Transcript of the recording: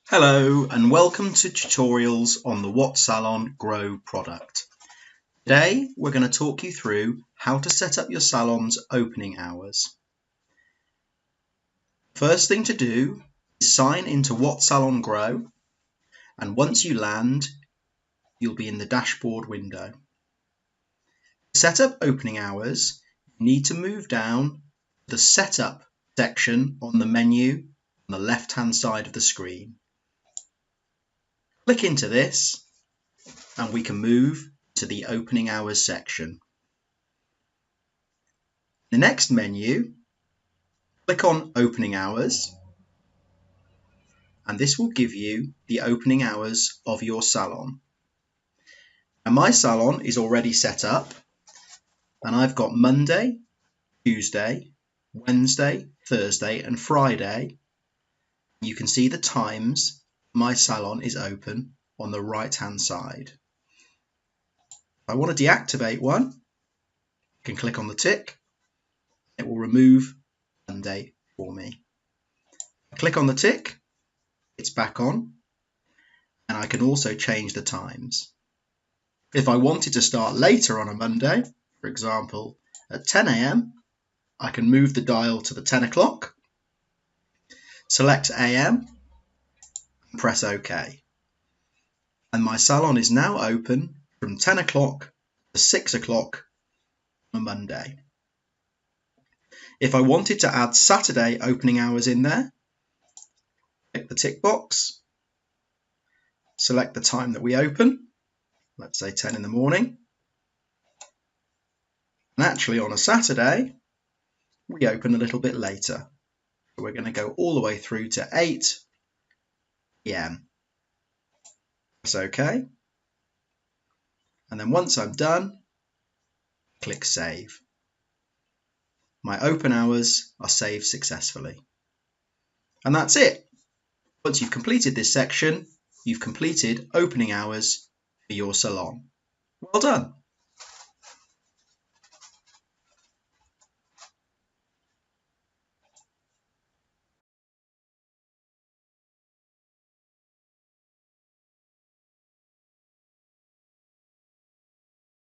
Hello and welcome to tutorials on the WhatSalon Grow product. Today we're going to talk you through how to set up your salon's opening hours. First thing to do is sign into WhatSalon Grow, and once you land you'll be in the dashboard window. To set up opening hours you need to move down the setup section on the menu on the left hand side of the screen. Click into this and we can move to the opening hours section. The next menu, click on opening hours, and this will give you the opening hours of your salon. And my salon is already set up, and I've got Monday, Tuesday, Wednesday, Thursday and Friday. You can see the times my salon is open on the right hand side. If I want to deactivate one, I can click on the tick. It will remove Monday for me. Click on the tick, it's back on, and I can also change the times. If I wanted to start later on a Monday, for example at 10 AM, I can move the dial to the 10 o'clock, select AM and press OK. And my salon is now open from 10 o'clock to 6 o'clock on a Monday. If I wanted to add Saturday opening hours in there, click the tick box, select the time that we open, let's say 10 in the morning. And actually on a Saturday, we open a little bit later. So we're going to go all the way through to 8 PM. Press OK. And then once I'm done, click Save. My open hours are saved successfully. And that's it. Once you've completed this section, you've completed opening hours for your salon. Well done.